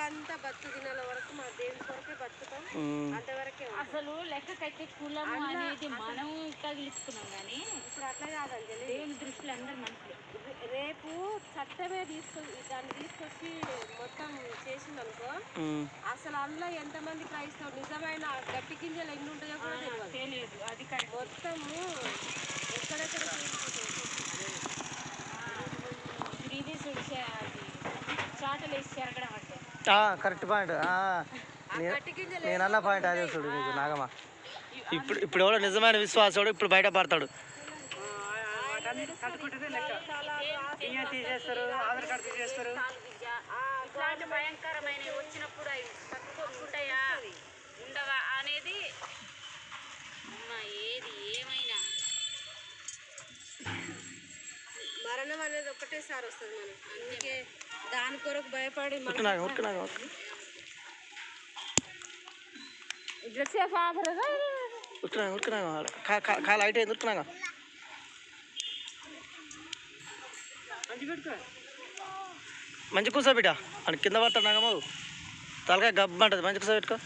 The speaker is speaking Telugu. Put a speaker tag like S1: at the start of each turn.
S1: అంతా బతుకు దినాల వరకు మన దేవుని కొరకే బతుకుతాం, అంతవరకే. అసలు లెక్కకైతే కులం అనేది మనం తగిలిస్తున్నాం కానీ ఇప్పుడు అట్లా కాదండి. దేవుని దృష్టిలో అందరు మనుషులు. రేపు చట్టమే దాన్ని తీసుకొచ్చి మొత్తం చేసింది అనుకో, అసలు అందులో ఎంతమంది క్రైస్తవులు నిజమైన గట్టి గింజలు ఎన్ని ఉంటాయో కూడా తెలియదు. అది మొత్తము ఎక్కడెక్కడ
S2: కరెక్ట్ పాయింట్. నేను అన్న పాయింట్ అదే చూడు నీకు నాగమ్మ. ఇప్పుడు ఎవడో నిజమైన విశ్వాసుడు ఇప్పుడు బయటపడతాడు.
S1: ఇట్లాంటి భయంకరమైన వచ్చినప్పుడు అవి తట్టుకుంటాయా ఉండవా అనేది ఏది ఏమైనా మరణం అనేది ఒక్కటేసారి వస్తుంది మనకి. అందుకే దాని కొరకు భయపడి
S2: కాలు అయితే ఉరుకున్నాగా మంచి కూర్చోబెట్టా అని కింద పడతాడు నాగమ్మ. తలకాయ గబ్బు అంటది. మంచి కూర్చోబెట్టుకో.